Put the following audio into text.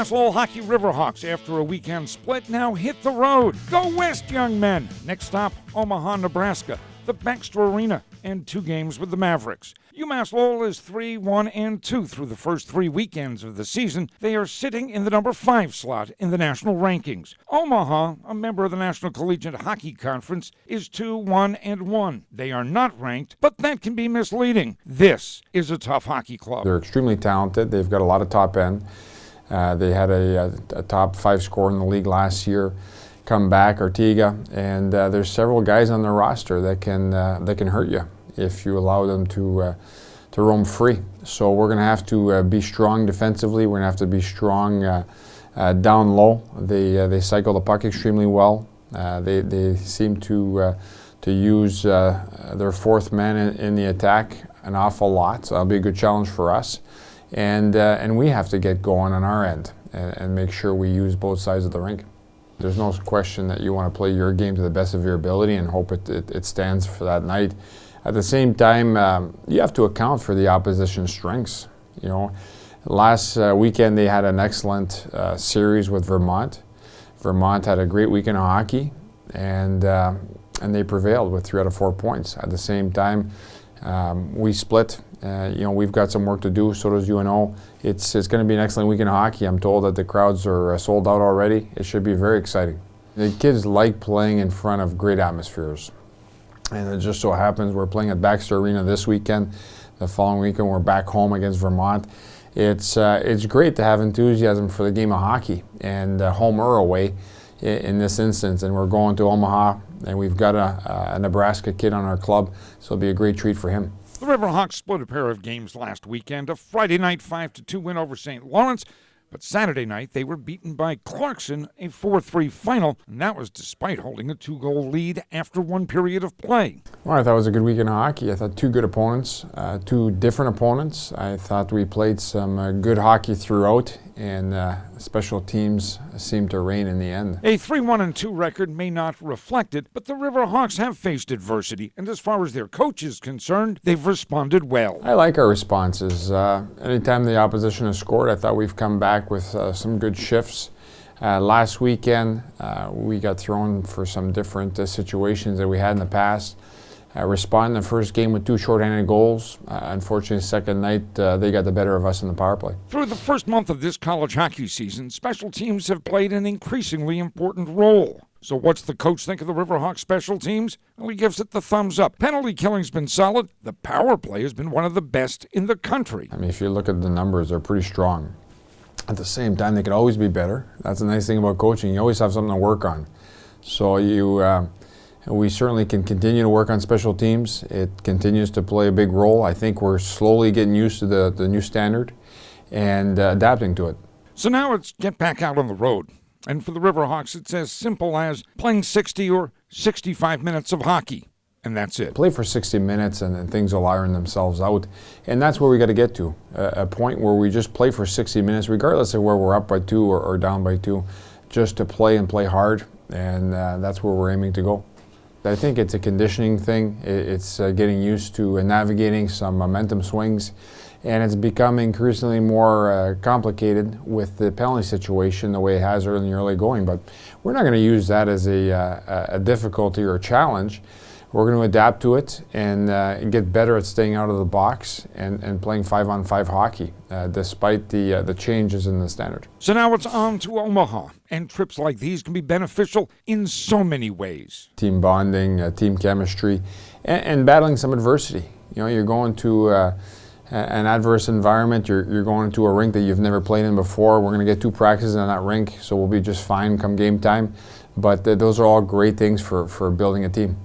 UMass Lowell Hockey Riverhawks, after a weekend split, now hit the road. Go west, young men. Next stop, Omaha, Nebraska, the Baxter Arena, and 2 games with the Mavericks. UMass Lowell is 3-1-2 through the first 3 weekends of the season. They are sitting in the number 5 slot in the national rankings. Omaha, a member of the National Collegiate Hockey Conference, is 2-1-1. They are not ranked, but that can be misleading. This is a tough hockey club. They're extremely talented. They've got a lot of top end. They had a top 5 scorer in the league last year come back, Artiga, and there's several guys on their roster that can hurt you if you allow them to roam free. So we're going to have to be strong defensively. We're going to have to be strong down low. They cycle the puck extremely well. They seem to use their 4th man in the attack an awful lot. So that'll be a good challenge for us. And we have to get going on our end and make sure we use both sides of the rink. There's no question that you want to play your game to the best of your ability and hope it stands for that night. At the same time, you have to account for the opposition's strengths. You know, last weekend they had an excellent series with Vermont. Vermont had a great weekend of hockey, and they prevailed with 3 out of 4 points. At the same time, we split. You know, we've got some work to do. So does UNO. It's going to be an excellent weekend of hockey. I'm told that the crowds are sold out already. It should be very exciting. The kids like playing in front of great atmospheres. And it just so happens we're playing at Baxter Arena this weekend. The following weekend we're back home against Vermont. It's great to have enthusiasm for the game of hockey, and home or away in this instance. And we're going to Omaha, and we've got a Nebraska kid on our club, so it'll be a great treat for him. The Riverhawks split a pair of games last weekend, a Friday night 5-2 win over St. Lawrence. But Saturday night, they were beaten by Clarkson, a 4-3 final, and that was despite holding a 2-goal lead after 1 period of play. Well, I thought it was a good weekend of hockey. I thought 2 good opponents, 2 different opponents. I thought we played some good hockey throughout, and special teams seemed to reign in the end. A 3-1-2 record may not reflect it, but the Riverhawks have faced adversity, and as far as their coach is concerned, they've responded well. I like our responses. Anytime the opposition has scored, I thought we've come back with some good shifts. Last weekend, we got thrown for some different situations that we had in the past. Responded in the first game with 2 shorthanded goals. Unfortunately, second night, they got the better of us in the power play. Through the first month of this college hockey season, special teams have played an increasingly important role. So what's the coach think of the Riverhawks special teams? Well, he gives it the thumbs up. Penalty killing's been solid. The power play has been one of the best in the country. I mean, if you look at the numbers, they're pretty strong. At the same time, they could always be better. That's the nice thing about coaching. You always have something to work on. So we certainly can continue to work on special teams. It continues to play a big role. I think we're slowly getting used to the new standard and adapting to it. So now it's get back out on the road. And for the Riverhawks, it's as simple as playing 60 or 65 minutes of hockey. And that's it. Play for 60 minutes and things will iron themselves out. And that's where we got to get to, a point where we just play for 60 minutes, regardless of where we're up by 2 or down by 2, just to play and play hard. And that's where we're aiming to go. I think it's a conditioning thing. It's getting used to navigating some momentum swings. And it's become increasingly more complicated with the penalty situation the way it has in the early going. But we're not going to use that as a difficulty or a challenge. We're going to adapt to it and get better at staying out of the box and playing 5-on-5 hockey, despite the changes in the standard. So now it's on to Omaha, and trips like these can be beneficial in so many ways. Team bonding, team chemistry, and battling some adversity. You know, you're going to an adverse environment. You're going to a rink that you've never played in before. We're going to get 2 practices in that rink, so we'll be just fine come game time. But those are all great things for building a team.